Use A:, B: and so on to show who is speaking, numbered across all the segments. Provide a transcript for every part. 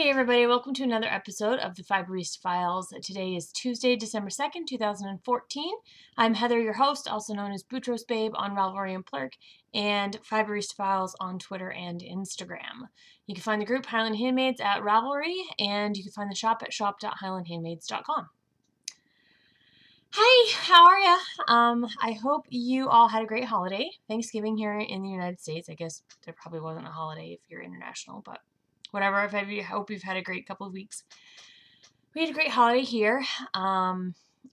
A: Hey everybody, welcome to another episode of the Fiberista Files. Today is Tuesday, December 2nd, 2014. I'm Heather, your host, also known as Boutros Babe on Ravelry and Plurk, and Fiberista Files on Twitter and Instagram. You can find the group Highland Handmades at Ravelry, and you can find the shop at shop.highlandhandmades.com. Hey, how are ya? I hope you all had a great holiday. Thanksgiving here in the United States. I guess there probably wasn't a holiday if you're international, but whatever. I hope you've had a great couple of weeks. We had a great holiday here.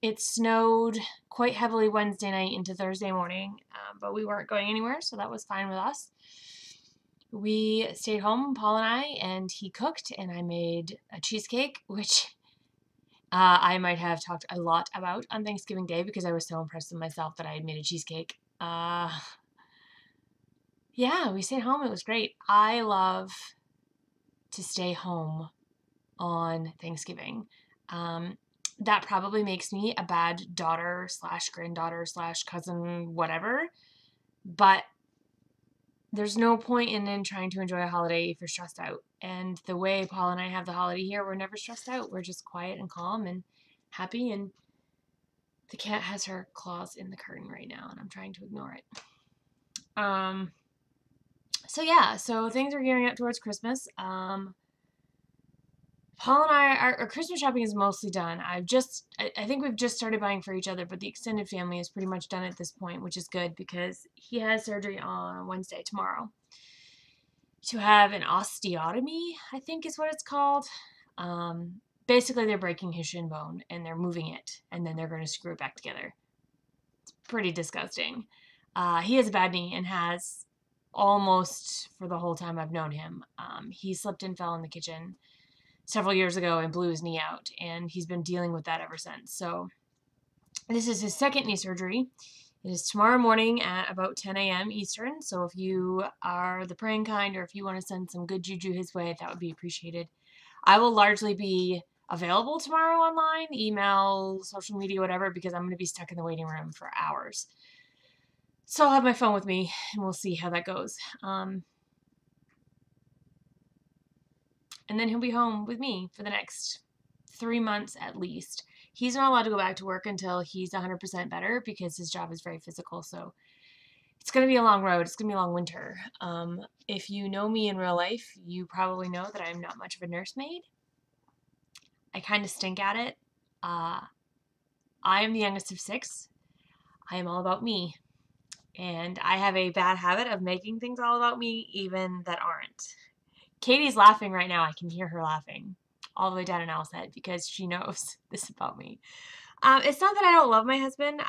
A: It snowed quite heavily Wednesday night into Thursday morning, but we weren't going anywhere, so that was fine with us. We stayed home, Paul and I, and he cooked, and I made a cheesecake, which I might have talked a lot about on Thanksgiving Day because I was so impressed with myself that I had made a cheesecake. Yeah, we stayed home. It was great. I love to stay home on Thanksgiving. That probably makes me a bad daughter slash granddaughter slash cousin, whatever. But there's no point in trying to enjoy a holiday if you're stressed out. And the way Paul and I have the holiday here, we're never stressed out. We're just quiet and calm and happy. And the cat has her claws in the curtain right now, and I'm trying to ignore it. So things are gearing up towards Christmas. Paul and I, our Christmas shopping is mostly done. I think we've just started buying for each other, but the extended family is pretty much done at this point, which is good because he has surgery on Wednesday, tomorrow, to have an osteotomy, I think is what it's called. Basically, they're breaking his shin bone and they're moving it, and then they're going to screw it back together. It's pretty disgusting. He has a bad knee and has almost for the whole time I've known him. He slipped and fell in the kitchen several years ago and blew his knee out, and he's been dealing with that ever since. So this is his second knee surgery. It is tomorrow morning at about 10 a.m. Eastern, so if you are the praying kind or if you want to send some good juju his way, that would be appreciated. I will largely be available tomorrow online, email, social media, whatever, because I'm going to be stuck in the waiting room for hours. So I'll have my phone with me, and we'll see how that goes. And then he'll be home with me for the next 3 months at least. He's not allowed to go back to work until he's 100% better because his job is very physical. So it's going to be a long road. It's going to be a long winter. If you know me in real life, you probably know that I'm not much of a nursemaid. I kind of stink at it. I am the youngest of 6. I am all about me. And I have a bad habit of making things all about me, even that aren't. Katie's laughing right now. I can hear her laughing all the way down in Al's head because she knows this about me. It's not that I don't love my husband.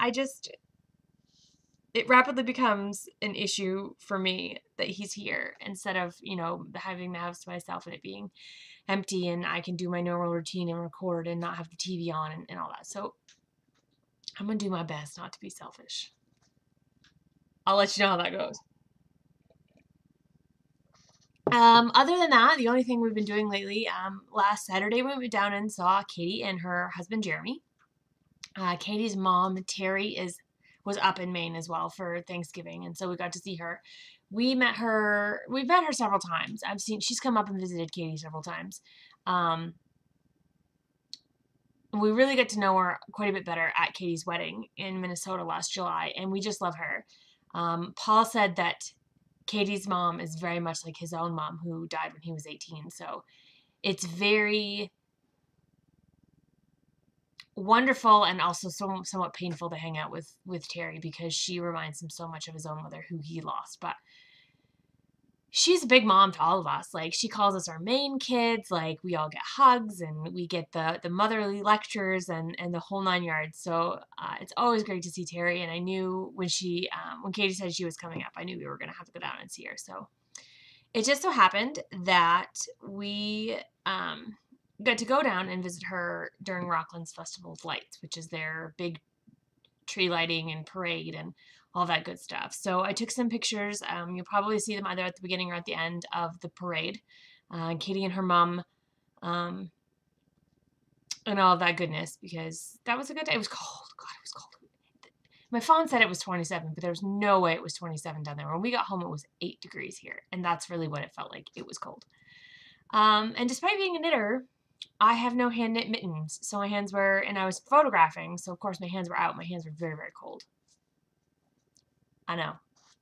A: It rapidly becomes an issue for me that he's here instead of, having the house to myself and it being empty and I can do my normal routine and record and not have the TV on and all that. So I'm going to do my best not to be selfish. I'll let you know how that goes. Other than that, the only thing we've been doing lately, last Saturday we went down and saw Katie and her husband Jeremy. Katie's mom Terry was up in Maine as well for Thanksgiving, and so we got to see her. We've met her several times. She's come up and visited Katie several times. We really got to know her quite a bit better at Katie's wedding in Minnesota last July, and we just love her. Paul said that Katie's mom is very much like his own mom who died when he was 18. So it's very wonderful and also somewhat painful to hang out with Terry because she reminds him so much of his own mother who he lost. But she's a big mom to all of us. Like, she calls us our main kids. Like, we all get hugs and we get the motherly lectures and the whole 9 yards. So it's always great to see Terry. And I knew when Katie said she was coming up, I knew we were going to have to go down and see her. So it just so happened that we got to go down and visit her during Rockland's Festival of Lights, which is their big tree lighting and parade and all that good stuff. So I took some pictures. You'll probably see them either at the beginning or at the end of the parade. Katie and her mom, and all of that goodness, because that was a good day. It was cold. God, it was cold. My phone said it was 27, but there was no way it was 27 down there. When we got home, it was 8 degrees here, and that's really what it felt like. It was cold. And despite being a knitter, I have no hand knit mittens. So my hands were, and I was photographing, so of course my hands were out. My hands were very, very cold. I know.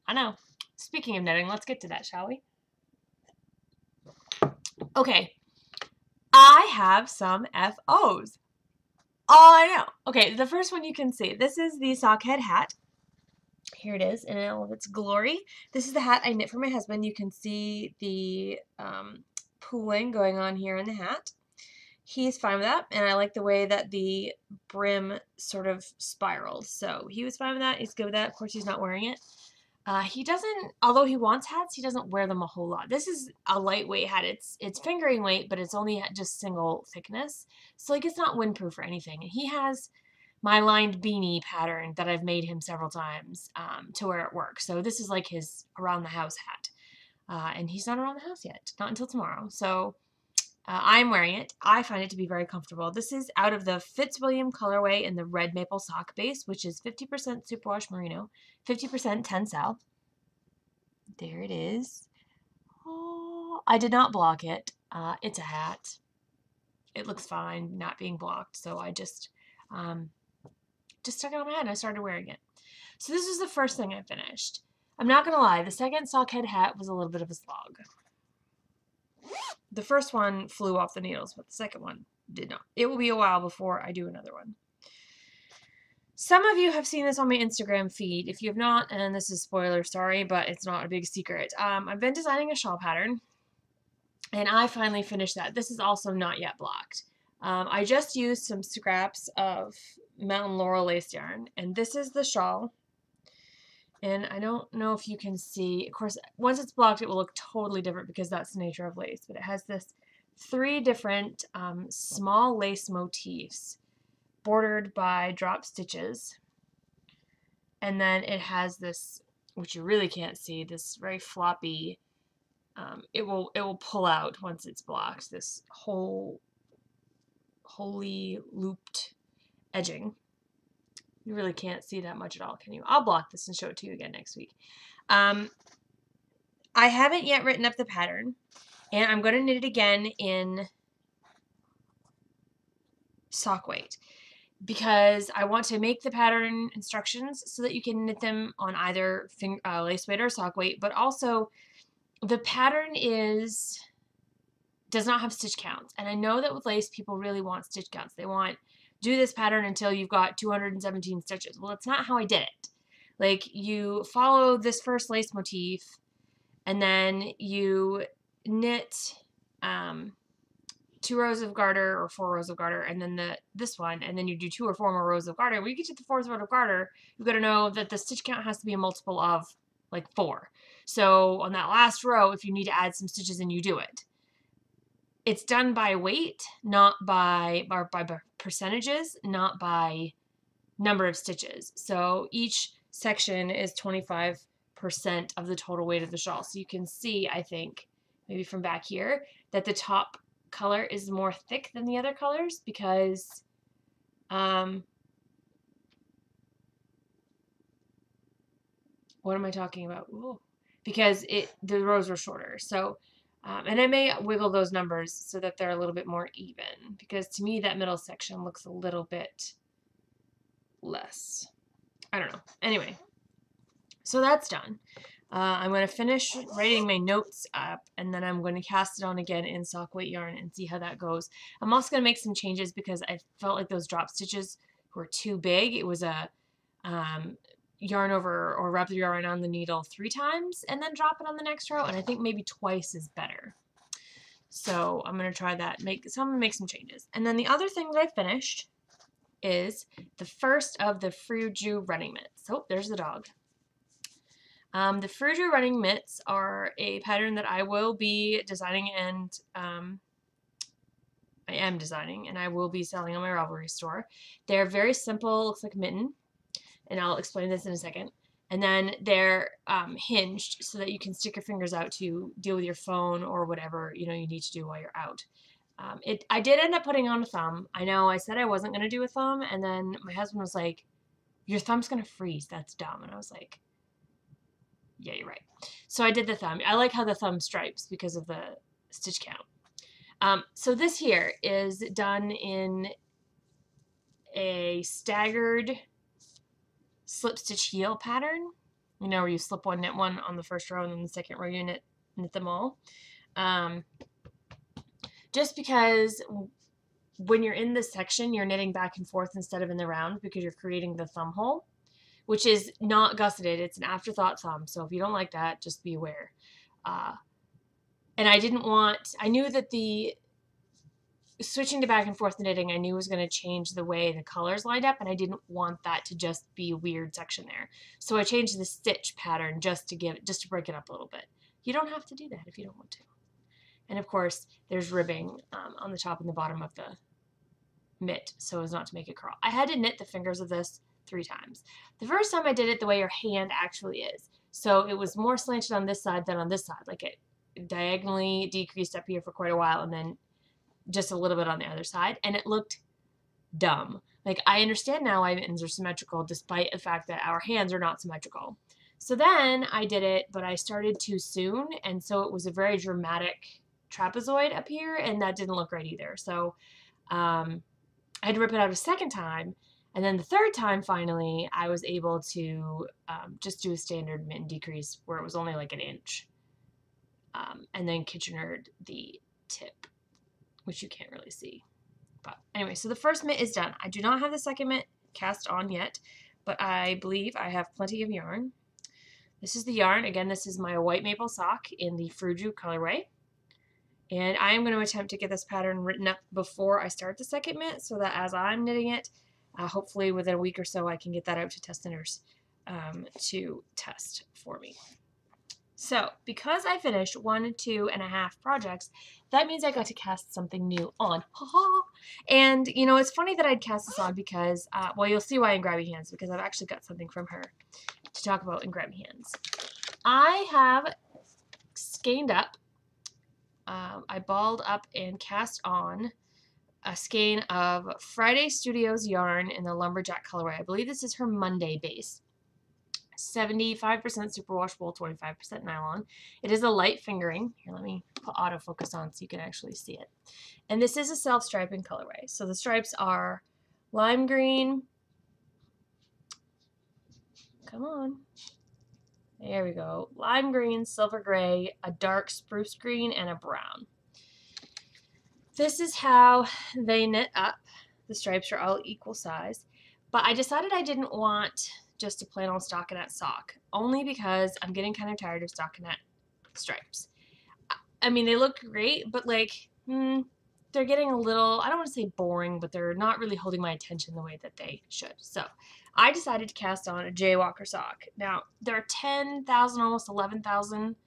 A: I know. Speaking of knitting, let's get to that, shall we? Okay. I have some FOs. Oh, I know. Okay, the first one you can see. This is the sockhead hat. Here it is in all of its glory. This is the hat I knit for my husband. You can see the pooling going on here in the hat. He's fine with that, and I like the way that the brim sort of spiraled. So he was fine with that. He's good with that. Of course, he's not wearing it. He doesn't, although he wants hats, he doesn't wear them a whole lot. This is a lightweight hat. It's fingering weight, but it's only just single thickness. So like it's not windproof or anything. And he has my lined beanie pattern that I've made him several times to wear at work. So this is like his around the house hat. And he's not around the house yet, not until tomorrow. So I'm wearing it. I find it to be very comfortable. This is out of the Fitzwilliam colorway in the red maple sock base, which is 50% superwash merino, 50% tencel. There it is. Oh, I did not block it. It's a hat. It looks fine not being blocked, so I just stuck it on my head and I started wearing it. So this is the first thing I finished. I'm not going to lie, the second sockhead hat was a little bit of a slog. The first one flew off the needles, but the second one did not. It will be a while before I do another one. Some of you have seen this on my Instagram feed. If you have not, and this is spoiler, sorry, but it's not a big secret. I've been designing a shawl pattern, and I finally finished that. This is also not yet blocked. I just used some scraps of Mountain Laurel lace yarn, and this is the shawl. And I don't know if you can see, of course, once it's blocked, it will look totally different because that's the nature of lace. But it has this 3 different small lace motifs bordered by drop stitches. And then it has this, which you really can't see, this very floppy, it will pull out once it's blocked, this wholly looped edging. You really can't see that much at all, can you? I'll block this and show it to you again next week. I haven't yet written up the pattern, and I'm going to knit it again in sock weight because I want to make the pattern instructions so that you can knit them on either lace weight or sock weight, but also the pattern does not have stitch counts. And I know that with lace, people really want stitch counts. They want do this pattern until you've got 217 stitches. Well, that's not how I did it. Like, you follow this first lace motif, and then you knit 2 rows of garter or 4 rows of garter, and then this one, and then you do 2 or 4 more rows of garter. When you get to the 4th row of garter, you've got to know that the stitch count has to be a multiple of like 4. So on that last row, if you need to add some stitches in, you do it. It's done by weight, not by percentages, not by number of stitches. So each section is 25% of the total weight of the shawl. So you can see, I think, maybe from back here, that the top color is more thick than the other colors because what am I talking about? Ooh. Because the rows were shorter. So and I may wiggle those numbers so that they're a little bit more even, because to me that middle section looks a little bit less. I don't know. Anyway, so that's done. I'm going to finish writing my notes up, and then I'm going to cast it on again in sock weight yarn and see how that goes. I'm also going to make some changes because I felt like those drop stitches were too big. It was a yarn over or wrap the yarn on the needle 3 times and then drop it on the next row, and I think maybe twice is better. So I'm going to try that. I'm going to make some changes. And then the other thing that I finished is the first of the Fruju running mitts. Oh, there's the dog. The Fruju running mitts are a pattern that I will be designing and I am designing, and I will be selling on my Ravelry store. They're very simple, looks like a mitten, and I'll explain this in a second. And then they're hinged so that you can stick your fingers out to deal with your phone or whatever you need to do while you're out. I did end up putting on a thumb. I know I said I wasn't going to do a thumb, and then my husband was like, "Your thumb's going to freeze. That's dumb." And I was like, "Yeah, you're right." So I did the thumb. I like how the thumb stripes because of the stitch count. So this here is done in a staggered slip stitch heel pattern. You know, where you slip one, knit one on the first row, and then the second row you knit them all. Just because when you're in this section, you're knitting back and forth instead of in the round because you're creating the thumb hole, which is not gusseted. It's an afterthought thumb. So if you don't like that, just be aware. And I knew that the switching to back and forth knitting, I knew was going to change the way the colors lined up, and I didn't want that to just be a weird section there. So I changed the stitch pattern just to break it up a little bit. You don't have to do that if you don't want to. And of course, there's ribbing on the top and the bottom of the mitt so as not to make it curl. I had to knit the fingers of this 3 times. The first time I did it the way your hand actually is. So it was more slanted on this side than on this side. Like it diagonally decreased up here for quite a while and then just a little bit on the other side. And it looked dumb. Like I understand now why mittens are symmetrical despite the fact that our hands are not symmetrical. So then I did it, but I started too soon. And so it was a very dramatic trapezoid up here and that didn't look right either. So I had to rip it out a second time, and then the third time finally I was able to just do a standard mitten decrease where it was only like 1 inch, and then Kitchenered the tip, which you can't really see. But anyway, so the first mitt is done. I do not have the second mitt cast on yet, but I believe I have plenty of yarn. This is the yarn. Again, this is my white maple sock in the Fruju colorway. And I am going to attempt to get this pattern written up before I start the second mitt so that as I'm knitting it, hopefully within a week or so I can get that out to test knitters to test for me. So because I finished 1, 2.5 projects, that means I got to cast something new on. And you know, it's funny that I'd cast this on because, well, you'll see why in Grabby Hands, because I've actually got something from her to talk about in Grabby Hands. I have skeined up. I balled up and cast on a skein of Friday Studios yarn in the Lumberjack colorway. I believe this is her Monday base. 75% superwash wool, 25% nylon. It is a light fingering. Here, let me put autofocus on so you can actually see it. And this is a self-striping colorway. So the stripes are lime green. Come on. There we go. Lime green, silver gray, a dark spruce green, and a brown. This is how they knit up. The stripes are all equal size. But I decided I didn't want just a plain old stockinette sock, only because I'm getting kind of tired of stockinette stripes. I mean, they look great, but like, they're getting a little, I don't want to say boring, but they're not really holding my attention the way that they should. So I decided to cast on a Jaywalker sock. Now, there are 10,000, almost 11,000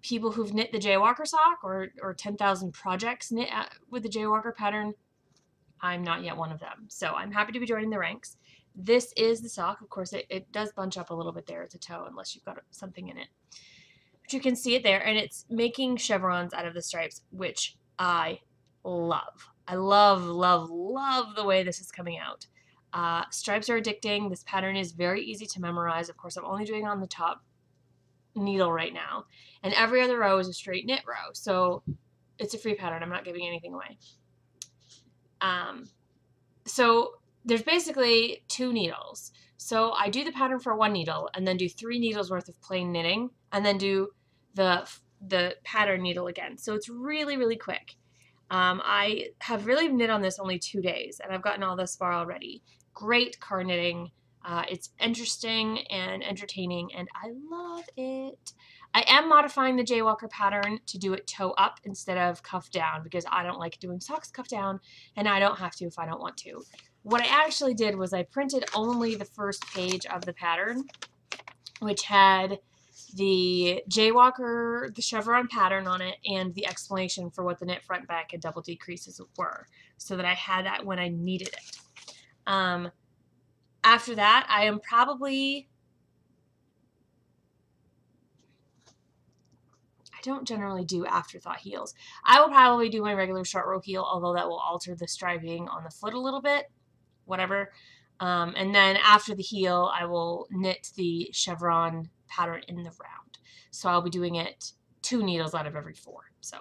A: people who've knit the Jaywalker sock, or 10,000 projects knit with the Jaywalker pattern. I'm not yet one of them. So I'm happy to be joining the ranks. This is the sock. Of course, it does bunch up a little bit there at the toe unless you've got something in it. But you can see it there, and it's making chevrons out of the stripes, which I love. I love, love, love the way this is coming out. Stripes are addicting. This pattern is very easy to memorize. Of course, I'm only doing it on the top needle right now. And every other row is a straight knit row. So it's a free pattern. I'm not giving anything away. So there's basically 2 needles. So I do the pattern for 1 needle and then do 3 needles worth of plain knitting and then do the pattern needle again. So it's really, really quick. I have really knit on this only 2 days and I've gotten all this far already. Great car knitting. It's interesting and entertaining and I love it. I am modifying the Jaywalker pattern to do it toe up instead of cuff down because I don't like doing socks cuff down and I don't have to if I don't want to. What I actually did was I printed only the first page of the pattern, which had the Jaywalker, the chevron pattern on it, and the explanation for what the knit front, back, and double decreases were, so that I had that when I needed it. After that, I am probably... I don't generally do afterthought heels. I will probably do my regular short row heel, although that will alter the striping on the foot a little bit. Whatever. And then after the heel, I will knit the chevron pattern in the round. So I'll be doing it 2 needles out of every 4. So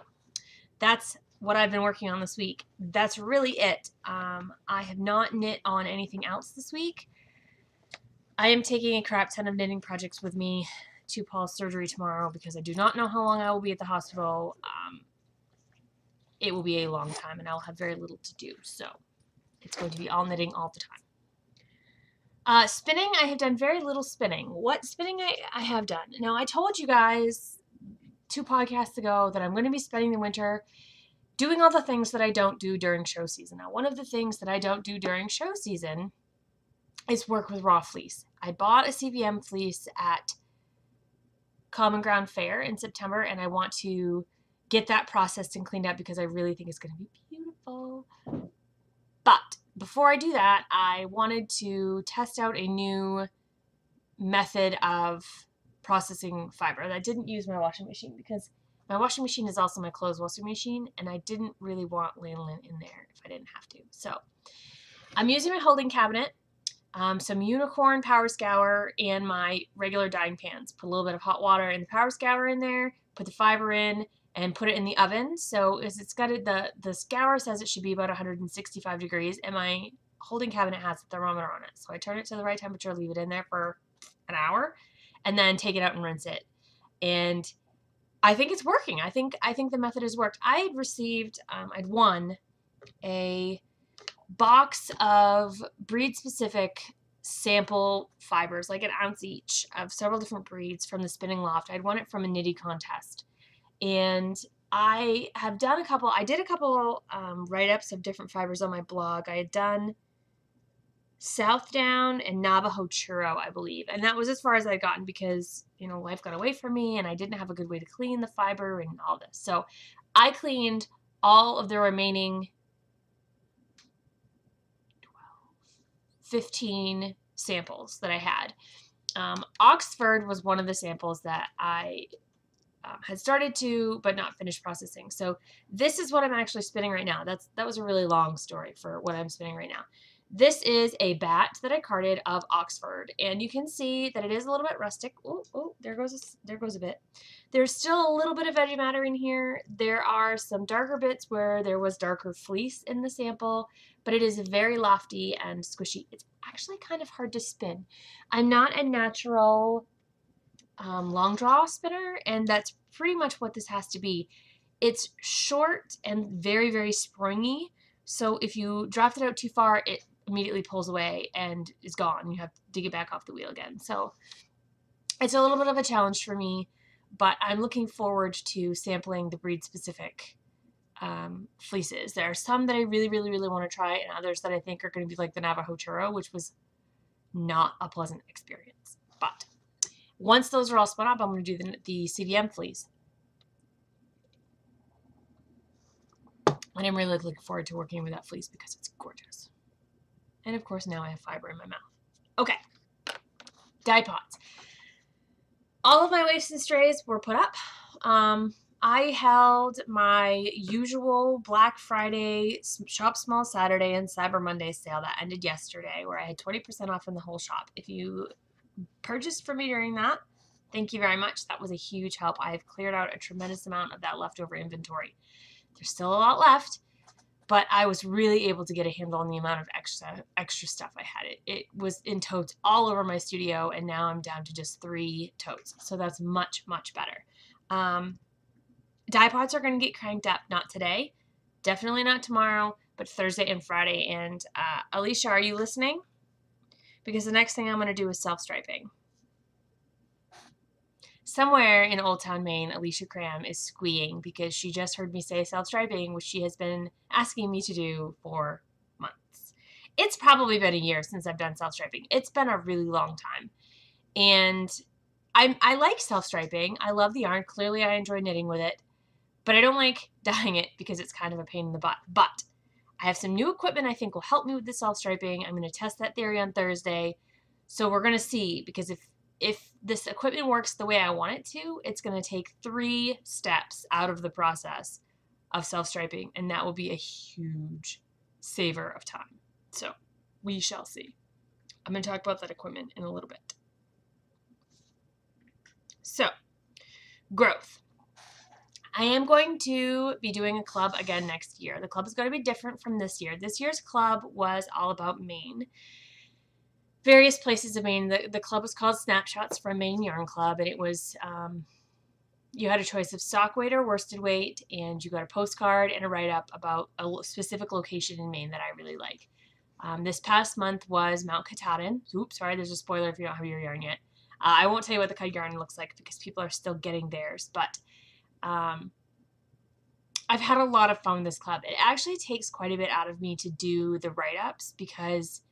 A: that's what I've been working on this week. That's really it. I have not knit on anything else this week. I am taking a crap ton of knitting projects with me to Paul's surgery tomorrow because I do not know how long I will be at the hospital. It will be a long time and I will have very little to do. So it's going to be all knitting all the time. Spinning, I have done very little spinning. What spinning I have done? Now, I told you guys 2 podcasts ago that I'm going to be spending the winter doing all the things that I don't do during show season. Now, one of the things that I don't do during show season is work with raw fleece. I bought a CVM fleece at Common Ground Fair in September, and I want to get that processed and cleaned up because I really think it's going to be beautiful. But before I do that, I wanted to test out a new method of processing fiber that didn't use my washing machine because my washing machine is also my clothes washing machine, and I didn't really want lanolin in there if I didn't have to. So I'm using my holding cabinet, some unicorn power scour, and my regular dyeing pans. Put a little bit of hot water and the power scour in there, put the fiber in, and put it in the oven. So it's got the scour says it should be about 165 degrees, and my holding cabinet has a thermometer on it. So I turn it to the right temperature, leave it in there for an hour, and then take it out and rinse it. And I think it's working. I think the method has worked. I had received, I'd won a box of breed-specific sample fibers, like an ounce each, of several different breeds from the Spinning Loft. I'd won it from a knitty contest. And I did a couple write-ups of different fibers on my blog. I had done Southdown and Navajo Churro, I believe. And that was as far as I'd gotten because, you know, life got away from me and I didn't have a good way to clean the fiber and all this. So I cleaned all of the remaining 15 samples that I had. Oxford was one of the samples that I had started to, but not finished processing. So this is what I'm actually spinning right now. That was a really long story for what I'm spinning right now. This is a bat that I carded of Oxford, and you can see that it is a little bit rustic. Oh, there goes a bit. There's still a little bit of veggie matter in here. There are some darker bits where there was darker fleece in the sample, but it is very lofty and squishy. It's actually kind of hard to spin. I'm not a natural long draw spinner, and that's pretty much what this has to be. It's short and very, very springy, so if you draft it out too far, it immediately pulls away and is gone. You have to dig it back off the wheel again. So it's a little bit of a challenge for me, but I'm looking forward to sampling the breed-specific fleeces. There are some that I really, really, really want to try, and others that I think are going to be like the Navajo Churro, which was not a pleasant experience. But once those are all spun up, I'm going to do the CVM fleece. And I'm really looking forward to working with that fleece because it's gorgeous. And of course, now I have fiber in my mouth. Okay, dye pots. All of my waifs and strays were put up. I held my usual Black Friday, Shop Small Saturday, and Cyber Monday sale that ended yesterday, where I had 20% off in the whole shop. If you purchased from me during that, thank you very much. That was a huge help. I have cleared out a tremendous amount of that leftover inventory. There's still a lot left, but I was really able to get a handle on the amount of extra stuff I had. It was in totes all over my studio, and now I'm down to just 3 totes. So that's much, much better. Dye pots are going to get cranked up, not today, definitely not tomorrow, but Thursday and Friday. And Alicia, are you listening? Because the next thing I'm going to do is self-striping. Somewhere in Old Town, Maine, Alicia Cram is squeeing because she just heard me say self-striping, which she has been asking me to do for months. It's probably been a year since I've done self-striping. It's been a really long time. And I like self-striping. I love the yarn. Clearly, I enjoy knitting with it. But I don't like dyeing it because it's kind of a pain in the butt. But I have some new equipment I think will help me with the self-striping. I'm going to test that theory on Thursday. So we're going to see, because if this equipment works the way I want it to, it's going to take 3 steps out of the process of self-striping, and that will be a huge saver of time. So we shall see. I'm going to talk about that equipment in a little bit. So, growth. I am going to be doing a club again next year. The club is going to be different from this year. This year's club was all about Maine. Various places of Maine. The club was called Snapshots from Maine Yarn Club, and it was, you had a choice of stock weight or worsted weight, and you got a postcard and a write-up about a specific location in Maine that I really like. This past month was Mount Katahdin. Oops, sorry, there's a spoiler if you don't have your yarn yet. I won't tell you what the yarn looks like because people are still getting theirs, but I've had a lot of fun with this club. It actually takes quite a bit out of me to do the write-ups because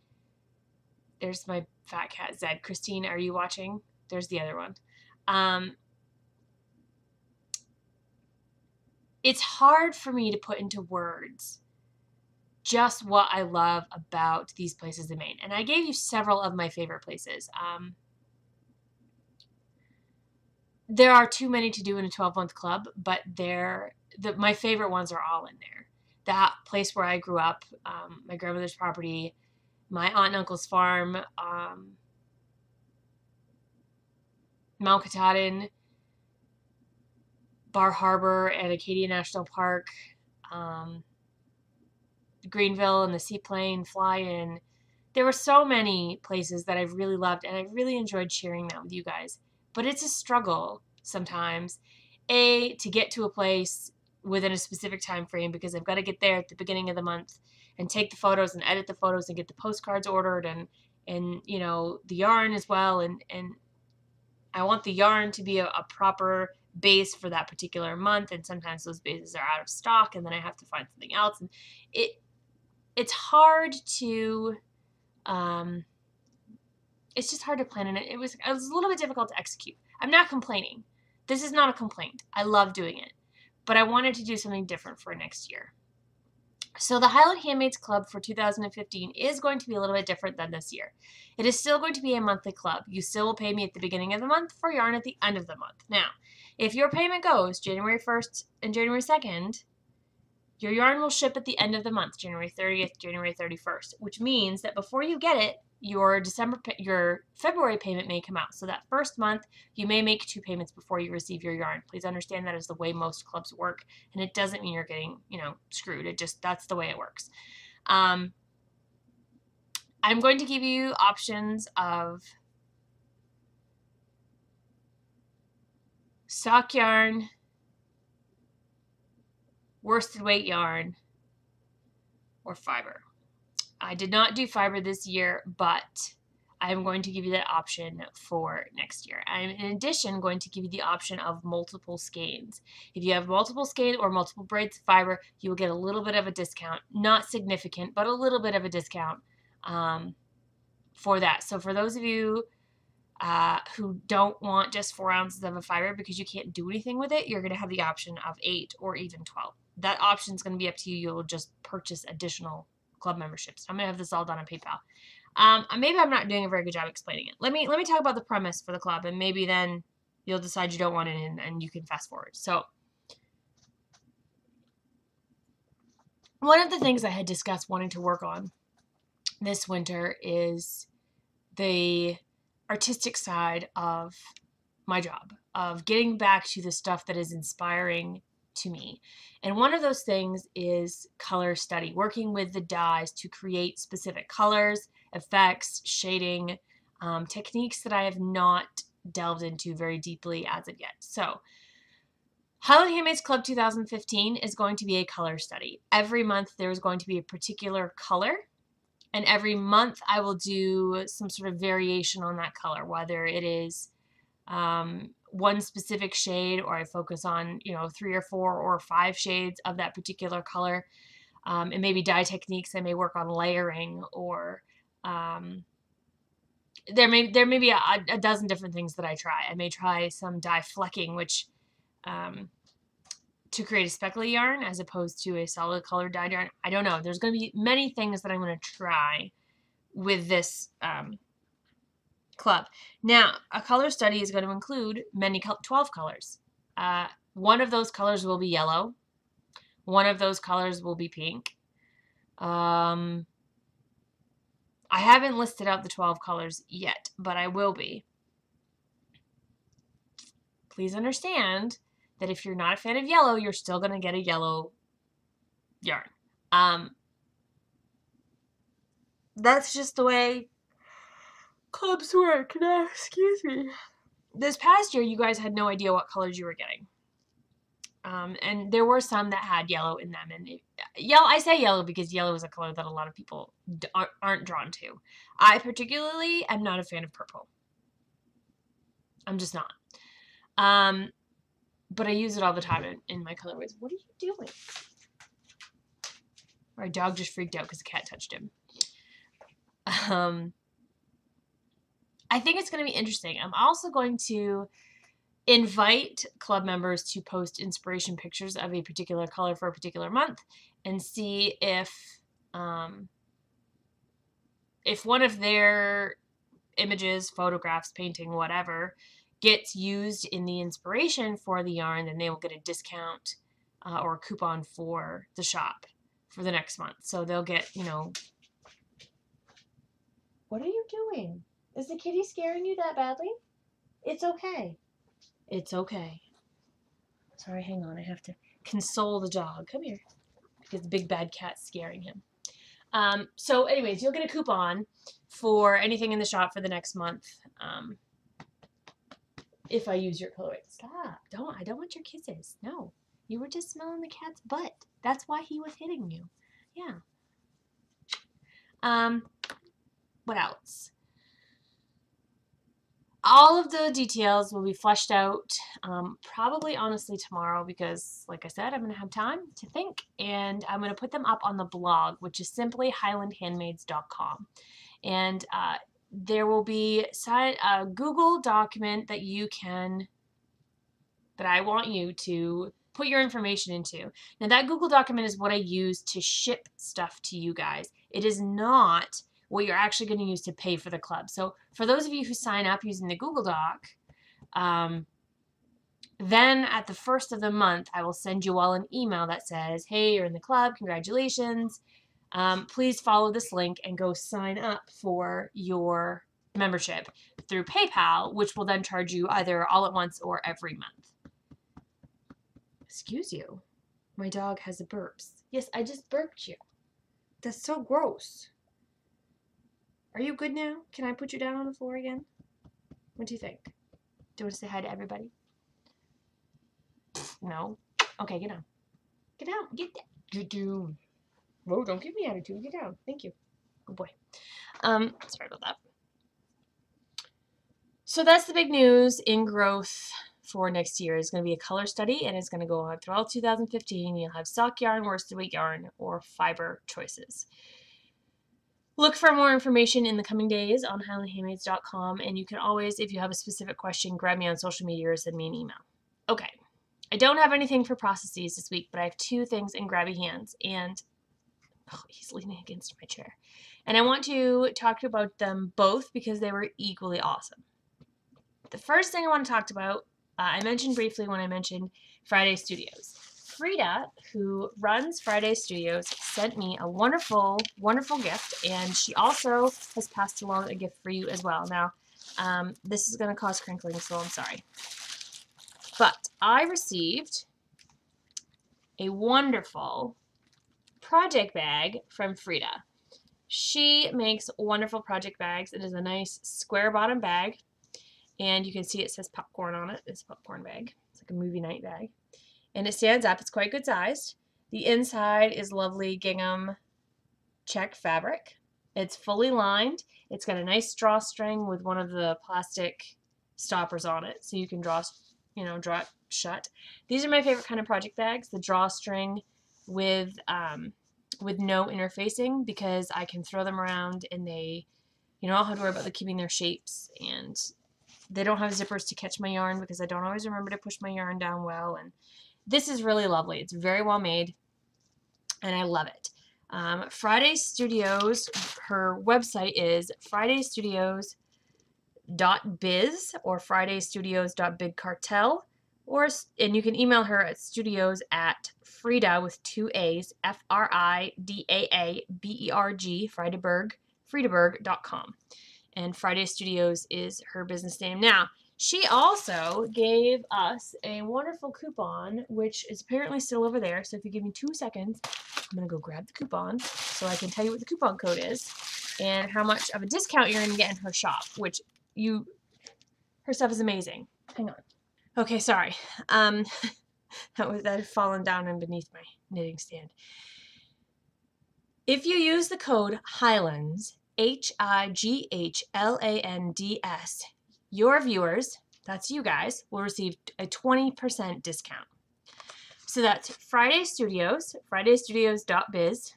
A: there's my fat cat, Zed. Christine, are you watching? There's the other one. It's hard for me to put into words just what I love about these places in Maine. And I gave you several of my favorite places. There are too many to do in a 12-month club, but my favorite ones are all in there. That place where I grew up, my grandmother's property, my aunt and uncle's farm, Mount Katahdin, Bar Harbor and Acadia National Park, Greenville and the Seaplane, Fly-In. There were so many places that I've really loved, and I've really enjoyed sharing that with you guys. But it's a struggle sometimes, to get to a place within a specific time frame because I've got to get there at the beginning of the month and take the photos and edit the photos and get the postcards ordered and you know, the yarn as well. And I want the yarn to be a proper base for that particular month, and sometimes those bases are out of stock and then I have to find something else, and it's hard to it's just hard to plan, and it was a little bit difficult to execute. I'm not complaining. This is not a complaint. I love doing it, but I wanted to do something different for next year. So the Highland Handmades Club for 2015 is going to be a little bit different than this year. It is still going to be a monthly club. You still will pay me at the beginning of the month for yarn at the end of the month. Now, if your payment goes January 1st and January 2nd, your yarn will ship at the end of the month, January 30th, January 31st, which means that before you get it, your February payment may come out. So that first month, you may make 2 payments before you receive your yarn. Please understand that is the way most clubs work, and it doesn't mean you're getting, screwed. That's the way it works. I'm going to give you options of stock yarn, worsted weight yarn, or fiber. I did not do fiber this year, but I'm going to give you that option for next year. I'm in addition going to give you the option of multiple skeins. If you have multiple skeins or multiple braids of fiber, you will get a little bit of a discount. Not significant, but a little bit of a discount for that. So for those of you who don't want just 4 ounces of a fiber because you can't do anything with it, you're going to have the option of 8 or even 12. That option is going to be up to you. You'll just purchase additional club memberships. I'm going to have this all done on PayPal. Maybe I'm not doing a very good job explaining it. Let me talk about the premise for the club, and maybe then you'll decide you don't want it and you can fast forward. So one of the things I had discussed wanting to work on this winter is the artistic side of my job, of getting back to the stuff that is inspiring to me. And one of those things is color study, working with the dyes to create specific colors, effects, shading, techniques that I have not delved into very deeply as of yet. So Highland Handmades Club 2015 is going to be a color study. Every month there is going to be a particular color, and every month I will do some sort of variation on that color, whether it is one specific shade, or I focus on, 3 or 4 or 5 shades of that particular color. And maybe dye techniques. I may work on layering, or there may be a dozen different things that I try. I may try some dye flecking, which to create a speckly yarn as opposed to a solid colored dyed yarn. I don't know. There's going to be many things that I'm going to try with this club. Now, a color study is going to include 12 colors. One of those colors will be yellow. One of those colors will be pink. I haven't listed out the 12 colors yet, but I will be. Please understand that if you're not a fan of yellow, you're still going to get a yellow yarn. That's just the way clubs work. Now, excuse me. This past year, you guys had no idea what colors you were getting. And there were some that had yellow in them. And yellow, I say yellow because yellow is a color that a lot of people aren't drawn to. I particularly am not a fan of purple. I'm just not. But I use it all the time in my colorways. What are you doing? Our dog just freaked out because the cat touched him. I think it's going to be interesting. I'm also going to invite club members to post inspiration pictures of a particular color for a particular month and see if one of their images, photographs, painting, whatever, gets used in the inspiration for the yarn, then they will get a discount or a coupon for the shop for the next month. So they'll get, you know... What are you doing? Is the kitty scaring you that badly? It's okay. It's okay. Sorry, hang on. I have to console the dog. Come here. Because the big bad cat's scaring him. So anyways, you'll get a coupon for anything in the shop for the next month. If I use your colorway. Stop. I don't want your kisses. No. You were just smelling the cat's butt. That's why he was hitting you. Yeah. What else? All of the details will be fleshed out probably honestly tomorrow because, like I said, I'm going to have time to think, and I'm going to put them up on the blog, which is simply highlandhandmades.com. And there will be a Google document that I want you to put your information into. Now, that Google document is what I use to ship stuff to you guys. It is not what you're actually going to use to pay for the club. So for those of you who sign up using the Google Doc, then at the first of the month, I will send you all an email that says, hey, you're in the club, congratulations. Please follow this link and go sign up for your membership through PayPal, which will then charge you either all at once or every month. Excuse you. My dog has a burps. Yes, I just burped you. That's so gross. Are you good now? Can I put you down on the floor again? What do you think? Do you want to say hi to everybody? No? Okay, get down. Get down. Get down. Get down. Whoa, don't give me attitude. Get down. Thank you. Good boy. Sorry about that. So that's the big news in growth for next year. It's going to be a color study, and it's going to go on throughout 2015. You'll have sock yarn, worsted weight yarn, or fiber choices. Look for more information in the coming days on highlandhandmades.com, and you can always, if you have a specific question, grab me on social media or send me an email. Okay, I don't have anything for processes this week, but I have two things in Grabby hands, and he's leaning against my chair. And I want to talk about them both because they were equally awesome. The first thing I want to talk about, I mentioned briefly when I mentioned Friday Studios. Frida, who runs Friday Studios, sent me a wonderful, wonderful gift, and she also has passed along a gift for you as well. Now, this is going to cause crinkling, so I'm sorry. But I received a wonderful project bag from Frida. She makes wonderful project bags. It is a nice square bottom bag, and you can see it says popcorn on it. It's a popcorn bag. It's like a movie night bag. And it stands up. It's quite good sized. The inside is lovely gingham check fabric. It's fully lined. It's got a nice drawstring with one of the plastic stoppers on it, so you can draw it shut. These are my favorite kind of project bags, the drawstring with no interfacing, because I can throw them around and they, I don't have to worry about keeping their shapes, and they don't have zippers to catch my yarn because I don't always remember to push my yarn down well. And this is really lovely. It's very well made, and I love it. Friday Studios, her website is fridaystudios.biz or fridaystudios.bigcartel, and you can email her at studios@Frida with 2 A's, FRIDAABERG, Fridaberg, fridaberg.com. And Friday Studios is her business name. Now, She also gave us a wonderful coupon, which is apparently still over there. So if you give me 2 seconds, I'm going to go grab the coupon so I can tell you what the coupon code is and how much of a discount you're going to get in her shop, which her stuff is amazing. Hang on. Okay, sorry. That had fallen down and beneath my knitting stand. If you use the code Highlands, HIGHLANDS, your viewers, that's you guys, will receive a 20% discount. So that's Friday Studios, FridayStudios.biz,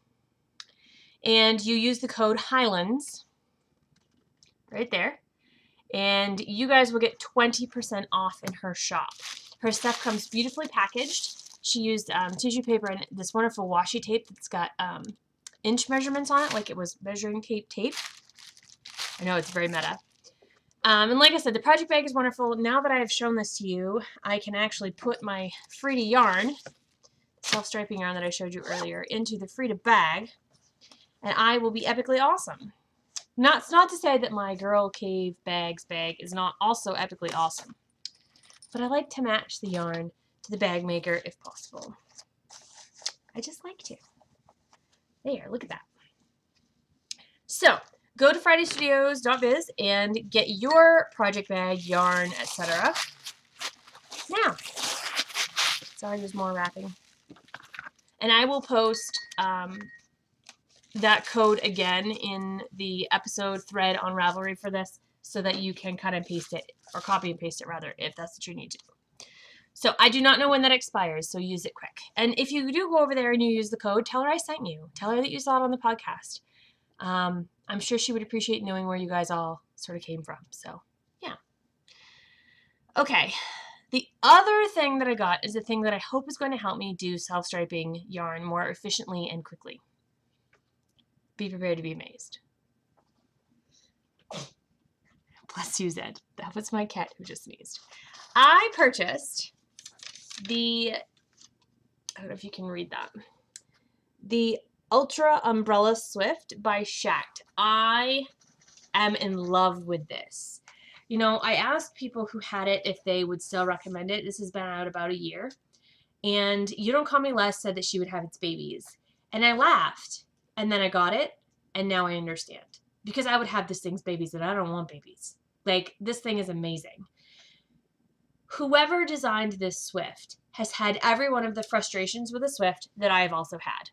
A: and you use the code Highlands right there, and you guys will get 20% off in her shop. Her stuff comes beautifully packaged. She used tissue paper and this wonderful washi tape that's got inch measurements on it, like it was measuring tape. I know, it's very meta. And like I said, the project bag is wonderful. Now that I have shown this to you, I can actually put my Frida yarn, self-striping yarn that I showed you earlier, into the Frida bag, and I will be epically awesome. It's not to say that my Girl Cave Bags bag is not also epically awesome, but I like to match the yarn to the bag maker if possible. I just like to. There, look at that. So, go to FridayStudios.biz and get your project bag, yarn, etc. Now, sorry, there's more wrapping. And I will post that code again in the episode thread on Ravelry for this so that you can cut and paste it, or copy and paste it rather, if that's what you need to do. So I do not know when that expires, so use it quick. And if you do go over there and you use the code, tell her I sent you. Tell her that you saw it on the podcast. I'm sure she would appreciate knowing where you guys all sort of came from. So, yeah. Okay. The other thing that I got is the thing that I hope is going to help me do self-striping yarn more efficiently and quickly. Be prepared to be amazed. Bless you, Zed. That was my cat who just sneezed. I purchased I don't know if you can read that, the Ultra Umbrella Swift by Shacked. I am in love with this. You know, I asked people who had it if they would still recommend it. This has been out about a year. And You Don't Call Me Les said that she would have its babies. And I laughed. And then I got it. And now I understand. Because I would have this thing's babies and I don't want babies. Like, this thing is amazing. Whoever designed this Swift has had every one of the frustrations with a Swift that I have also had.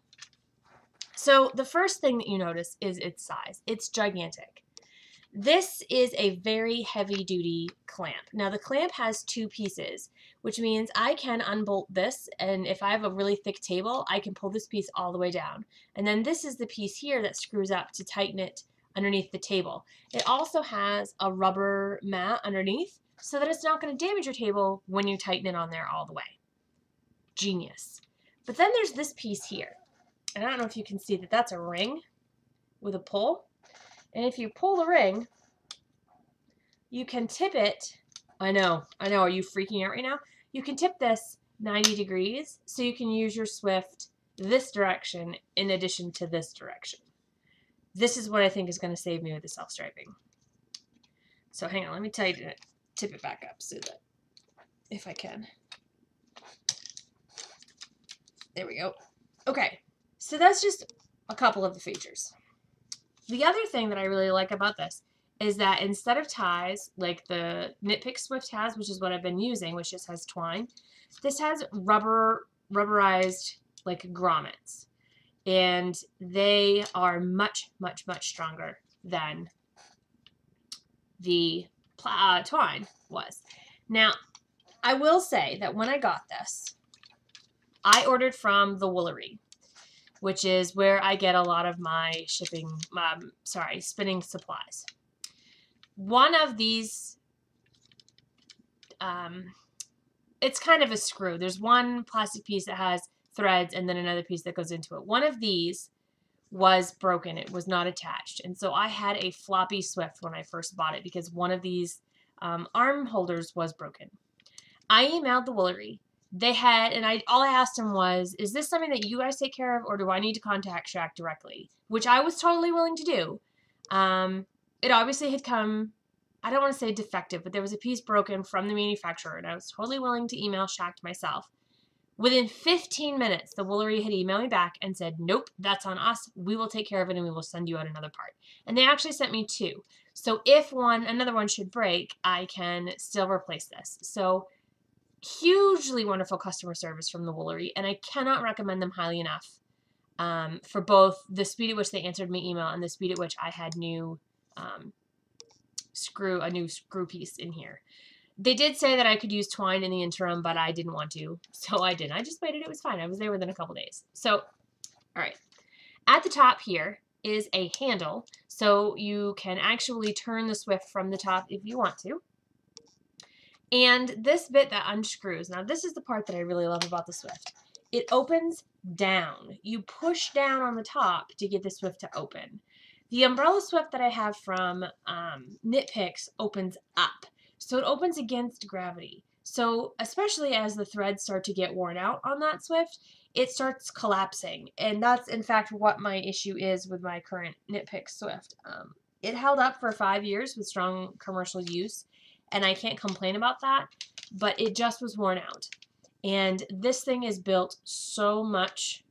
A: So the first thing that you notice is its size. It's gigantic. This is a very heavy-duty clamp. Now the clamp has 2 pieces, which means I can unbolt this, and if I have a really thick table, I can pull this piece all the way down. And then this is the piece here that screws up to tighten it underneath the table. It also has a rubber mat underneath so that it's not going to damage your table when you tighten it on there all the way. Genius. But then there's this piece here. And I don't know if you can see that that's a ring with a pull. And if you pull the ring, you can tip it. I know. Are you freaking out right now? You can tip this 90 degrees so you can use your Swift this direction in addition to this direction. This is what I think is going to save me with the self-striping. So hang on, let me tighten it, tip it back up so that, if I can. There we go. Okay, so that's just a couple of the features. The other thing that I really like about this is that instead of ties, like the Knit Pick Swift has, which is what I've been using, which just has twine, this has rubberized like grommets. And they are much, much, much stronger than the twine was. Now, I will say that when I got this, I ordered from the Woolery, which is where I get a lot of my spinning supplies. One of these, it's kind of a screw. There's one plastic piece that has threads and then another piece that goes into it. One of these was broken. It was not attached. And so I had a floppy Swift when I first bought it because one of these arm holders was broken. I emailed the Woolery. They had, and all I asked them was, is this something that you guys take care of or do I need to contact Shack directly? Which I was totally willing to do. It obviously had come I don't want to say defective, but there was a piece broken from the manufacturer, and I was totally willing to email Shacked myself. Within 15 minutes, the woolery had emailed me back and said, nope, that's on us. We will take care of it and we will send you out another part. And they actually sent me 2. So if another one should break, I can still replace this. So hugely wonderful customer service from the woolery, and I cannot recommend them highly enough for both the speed at which they answered my email and the speed at which I had a new screw piece in here. They did say that I could use twine in the interim, but I didn't want to, so I didn't. I just waited. It was fine. I was there within a couple days. So, all right. At the top here is a handle, so you can actually turn the Swift from the top if you want to. And this bit that unscrews, now this is the part that I really love about the Swift. It opens down. You push down on the top to get the Swift to open. The umbrella Swift that I have from Knit Picks opens up. So it opens against gravity. So especially as the threads start to get worn out on that Swift, it starts collapsing. And that's in fact what my issue is with my current Knit Picks Swift. It held up for 5 years with strong commercial use, and I can't complain about that, but it just was worn out. And this thing is built so much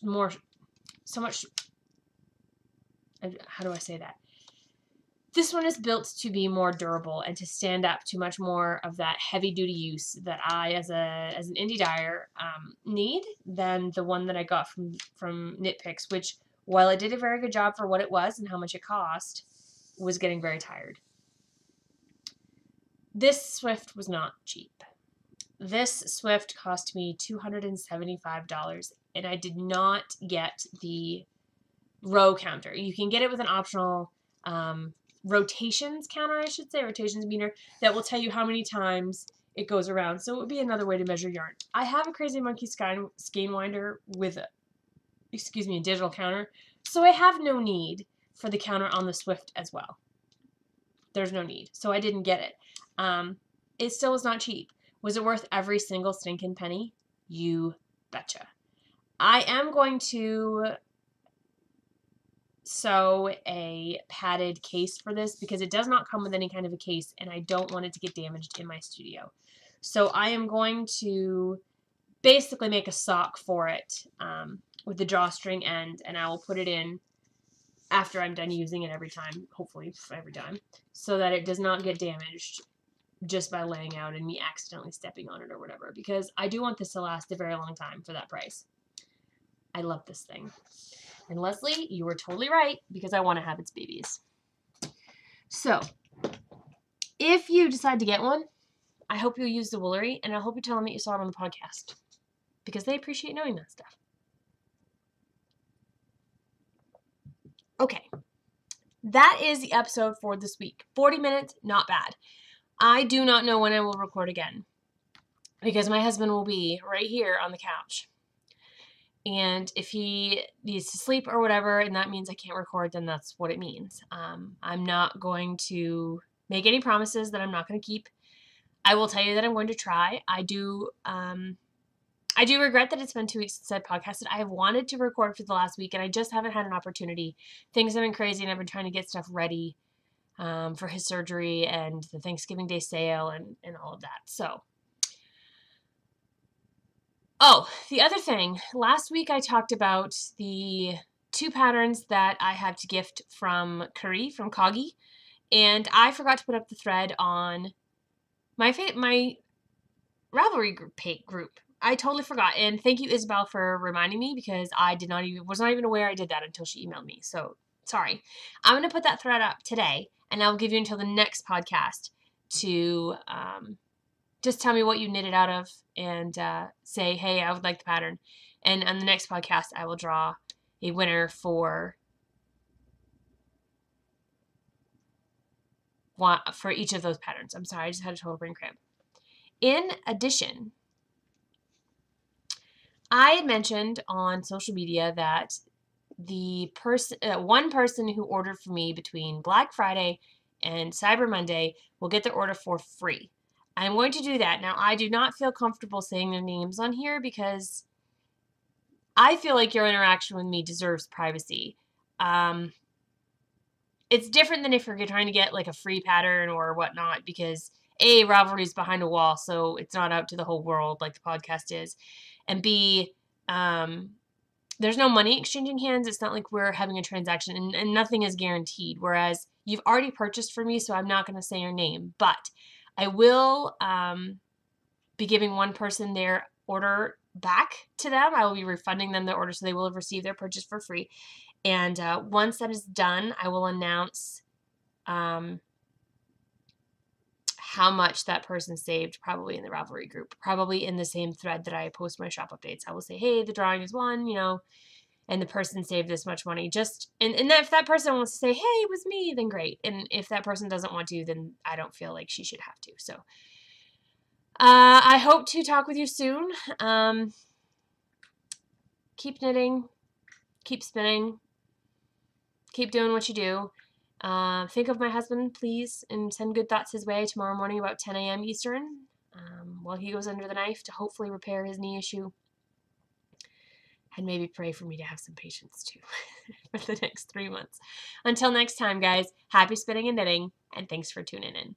A: more, how do I say that? This one is built to be more durable and to stand up to much more of that heavy-duty use that I, as an indie dyer, need than the one that I got from Knit Picks, which, while it did a very good job for what it was and how much it cost, was getting very tired. This Swift was not cheap. This Swift cost me $275, and I did not get the row counter. You can get it with an optional rotations counter, I should say, rotations meter, that will tell you how many times it goes around. So it would be another way to measure yarn. I have a Crazy Monkey skein winder with a digital counter, so I have no need for the counter on the Swift as well. There's no need, so I didn't get it. It still was not cheap. Was it worth every single stinking penny? You betcha. I am going to sew a padded case for this because it does not come with any kind of a case, and I don't want it to get damaged in my studio. So I am going to basically make a sock for it with the drawstring end, and I will put it in after I'm done using it every time, hopefully every time, so that it does not get damaged just by laying out and me accidentally stepping on it or whatever, because I do want this to last a very long time for that price. I love this thing. And Leslie, you were totally right, because I want to have its babies. So, if you decide to get one, I hope you'll use the woolery, and I hope you tell them that you saw it on the podcast, because they appreciate knowing that stuff. Okay, that is the episode for this week. 40 minutes, not bad. I do not know when I will record again, because my husband will be right here on the couch. And if he needs to sleep or whatever, and that means I can't record, then that's what it means. I'm not going to make any promises that I'm not going to keep. I will tell you that I'm going to try. I do regret that it's been 2 weeks since I podcasted. I have wanted to record for the last week, and I just haven't had an opportunity. Things have been crazy, and I've been trying to get stuff ready for his surgery and the Thanksgiving Day sale and all of that. So, oh, the other thing, last week I talked about the 2 patterns that I have to gift from Curry, from Coggy, and I forgot to put up the thread on my Ravelry group. I totally forgot, and thank you, Isabel, for reminding me, because I was not even aware I did that until she emailed me, so sorry. I'm going to put that thread up today, and I'll give you until the next podcast to just tell me what you knitted out of and say, hey, I would like the pattern. And on the next podcast, I will draw a winner for each of those patterns. I'm sorry, I just had a total brain cramp. In addition, I had mentioned on social media that the one person who ordered for me between Black Friday and Cyber Monday will get their order for free. I'm going to do that. Now, I do not feel comfortable saying their names on here because I feel like your interaction with me deserves privacy. it's different than if you're trying to get like a free pattern or whatnot, because A, Ravelry is behind a wall, so it's not out to the whole world like the podcast is. And B, there's no money exchanging hands. It's not like we're having a transaction, and nothing is guaranteed. Whereas you've already purchased from me, so I'm not going to say your name, but I will be giving one person their order back to them. I will be refunding them their order, so they will have received their purchase for free. And once that is done, I will announce how much that person saved, probably in the Ravelry group, probably in the same thread that I post my shop updates. I will say, hey, the drawing is won, you know, and the person saved this much money. Just, and if that person wants to say, hey, it was me, then great. And if that person doesn't want to, then I don't feel like she should have to. So I hope to talk with you soon. Keep knitting, keep spinning, keep doing what you do. Think of my husband, please, and send good thoughts his way tomorrow morning about 10 a.m. Eastern, while he goes under the knife to hopefully repair his knee issue. And maybe pray for me to have some patience, too, for the next 3 months. Until next time, guys, happy spinning and knitting, and thanks for tuning in.